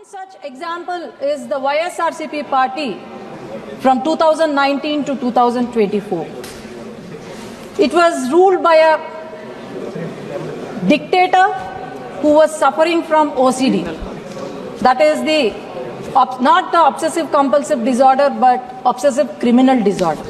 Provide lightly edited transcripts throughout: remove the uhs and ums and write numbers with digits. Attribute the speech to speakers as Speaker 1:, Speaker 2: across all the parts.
Speaker 1: One such example is the YSRCP party from 2019 to 2024. It was ruled by a dictator who was suffering from OCD. That is not the obsessive compulsive disorder, but obsessive criminal disorder.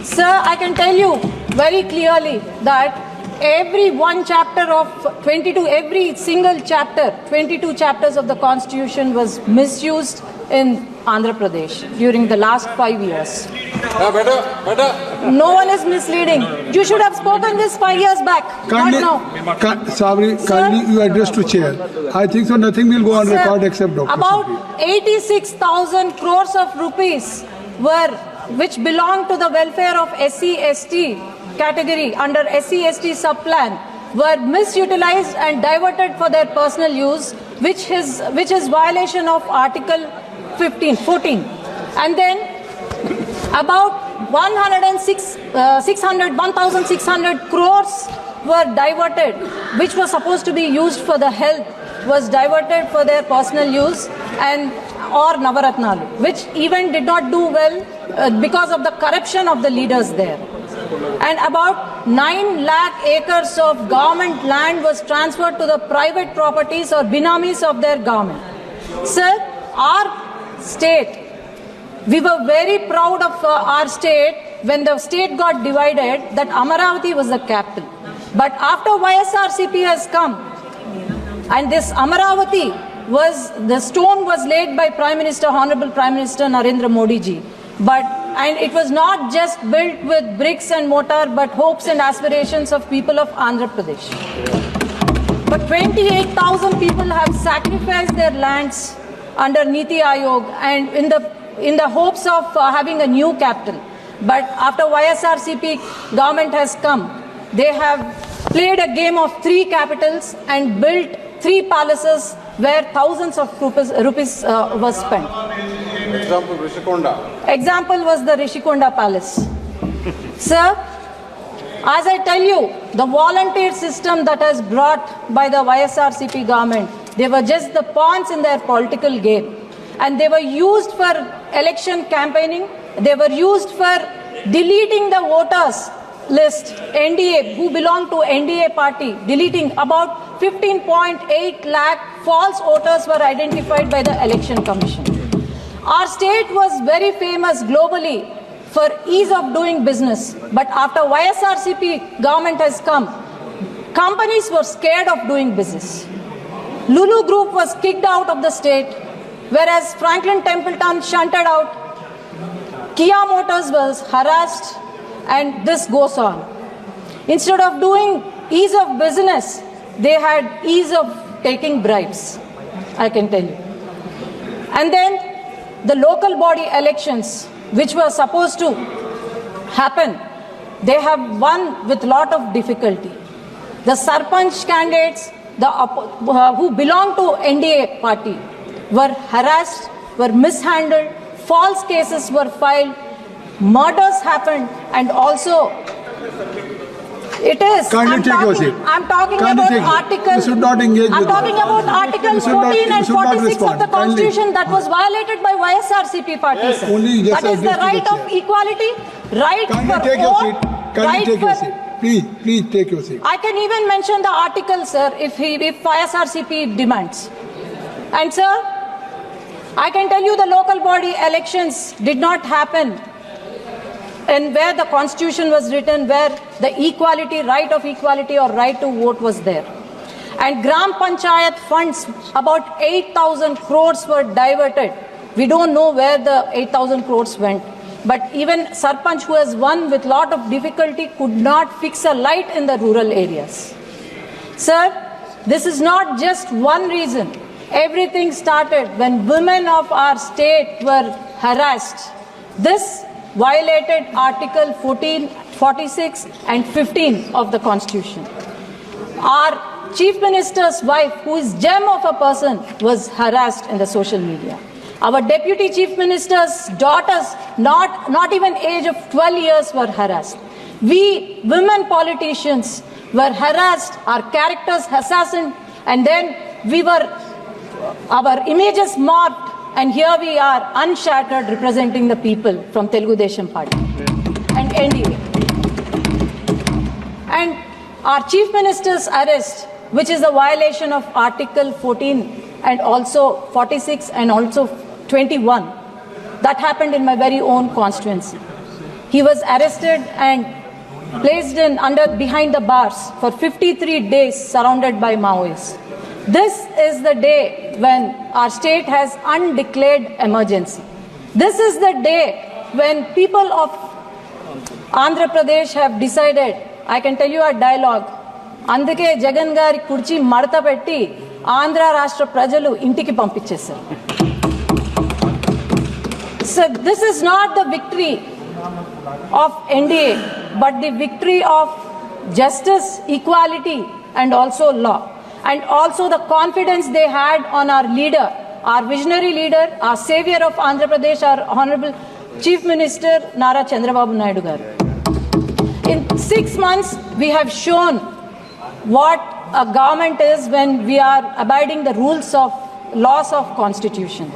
Speaker 1: Sir, I can tell you very clearly that every one chapter of 22, every single chapter, 22 chapters of the Constitution was misused in Andhra Pradesh during the last 5 years. No one is misleading. You should have spoken this 5 years back,
Speaker 2: Kindly,
Speaker 1: not now.
Speaker 2: kindly you address to chair. I think so nothing will go on
Speaker 1: Sir,
Speaker 2: record except Dr.
Speaker 1: About 86,000 crores of rupees which belong to the welfare of SC/ST category under SC/ST sub-plan were misutilized and diverted for their personal use, which is violation of Article 14. And then about 1,600 crores were diverted, which was supposed to be used for the health, was diverted for their personal use or Navaratnalu, which even did not do well because of the corruption of the leaders there. And about 9 lakh acres of government land was transferred to the private properties or binamis of their government. Sir, our state, we were very proud of our state when the state got divided, that Amaravati was the capital. But after YSRCP has come, and this Amaravati the stone was laid by Honorable Prime Minister Narendra Modi ji. And it was not just built with bricks and mortar, but hopes and aspirations of people of Andhra Pradesh. But 28,000 people have sacrificed their lands under Niti Aayog and in the hopes of having a new capital. But after YSRCP government has come, they have played a game of 3 capitals and built 3 palaces where thousands of rupees was spent.
Speaker 3: Example, Rishikonda.
Speaker 1: Example was the Rishikonda Palace. Sir, as I tell you, the volunteer system that has brought by the YSRCP government, they were just the pawns in their political game. And they were used for election campaigning. They were used for deleting the voters list, NDA, who belong to NDA party, deleting about 15.8 lakh false voters were identified by the Election Commission. Our state was very famous globally for ease of doing business. But after YSRCP government has come, companies were scared of doing business. Lulu Group was kicked out of the state, whereas Franklin Templeton shunted out. Kia Motors was harassed, and this goes on. Instead of doing ease of business, they had ease of taking bribes, I can tell you. And then the local body elections, which were supposed to happen, they have won with lot of difficulty. The Sarpanch candidates who belong to NDA party were harassed, were mishandled, false cases were filed, murders happened, and also it is.
Speaker 2: Kindly take your seat.
Speaker 1: I'm talking
Speaker 2: Kindly
Speaker 1: about
Speaker 2: take it.
Speaker 1: Article.
Speaker 2: You should not engage
Speaker 1: I'm
Speaker 2: with
Speaker 1: talking
Speaker 2: that.
Speaker 1: about Article
Speaker 2: You should not-
Speaker 1: 14 and
Speaker 2: you should not
Speaker 1: 46 of
Speaker 2: respond.
Speaker 1: the
Speaker 2: Kindly.
Speaker 1: Constitution that was violated by YSRCP party, sir.
Speaker 2: Only just
Speaker 1: That is the
Speaker 2: address to the
Speaker 1: right of
Speaker 2: chair.
Speaker 1: equality, right
Speaker 2: Kindly
Speaker 1: for
Speaker 2: take your
Speaker 1: vote,
Speaker 2: seat. Kindly
Speaker 1: right
Speaker 2: take your
Speaker 1: for-
Speaker 2: seat. Please take your seat.
Speaker 1: I can even mention the article, sir, if YSRCP demands. And sir, I can tell you the local body elections did not happen and where the Constitution was written, where the equality, right of equality or right to vote was there. And Gram Panchayat funds, about 8,000 crores were diverted. We don't know where the 8,000 crores went. But even Sarpanch, who has won with lot of difficulty, could not fix a light in the rural areas. Sir, this is not just one reason. Everything started when women of our state were harassed. This violated Article 14, 46 and 15 of the Constitution. Our Chief Minister's wife, who is gem of a person, was harassed in the social media. Our Deputy Chief Minister's daughters, not even age of 12 years, were harassed. We women politicians were harassed, our characters assassinated, and then we were our images morphed, and here we are unshattered representing the people from Telugu Desam Party and NDA. And our Chief Minister's arrest, which is a violation of Article 14 and also 46 and also 21, that happened in my very own constituency. He was arrested and placed in behind the bars for 53 days surrounded by Maoists. This is the day when our state has undeclared emergency. This is the day when people of Andhra Pradesh have decided, I can tell you a dialogue, అందుకే జగన్ గారి కుర్చీ మడత పెట్టి ఆంధ్ర రాష్ట్ర ప్రజలు ఇంటికి పంపించేశారు. So this is not the victory of NDA, but the victory of justice, equality, and also law. And also the confidence they had on our leader, our visionary leader, our savior of Andhra Pradesh, our Honorable Chief Minister Nara Chandrababu Naidu garu. In 6 months, we have shown what a government is when we are abiding the rules of laws of constitution.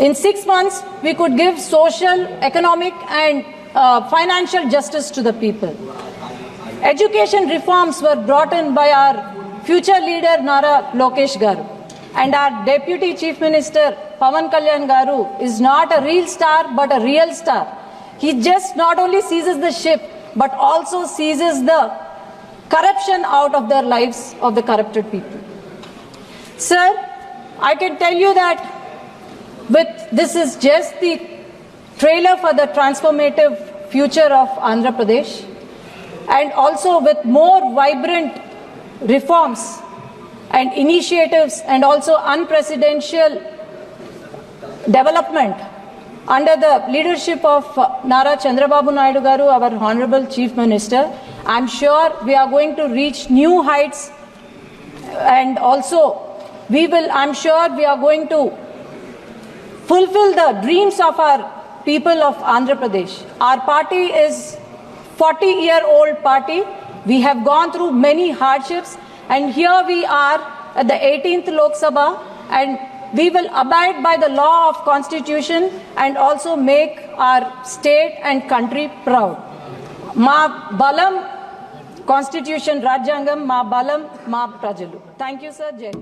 Speaker 1: In 6 months, we could give social, economic, and financial justice to the people. Education reforms were brought in by our future leader Nara Lokesh garu, and our Deputy Chief Minister Pawan Kalyan garu is not a real star but a real star. He just not only seizes the ship but also seizes the corruption out of their lives of the corrupted people. Sir, I can tell you that this is just the trailer for the transformative future of Andhra Pradesh, and also with more vibrant reforms and initiatives and also unprecedented development under the leadership of Nara Chandrababu Naidu garu, our Honorable Chief Minister. I'm sure we are going to reach new heights, and also I'm sure we are going to fulfill the dreams of our people of Andhra Pradesh. Our party is 40-year-old party. We have gone through many hardships, and here we are at the 18th Lok Sabha, and we will abide by the law of constitution and also make our state and country proud. Ma balam constitution rajyangam, ma balam ma prajalu. Thank you, sir. Jai.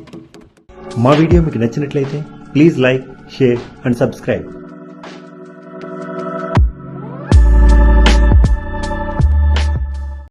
Speaker 4: మా video మీకు నచ్చినట్లయితే please like, share and subscribe.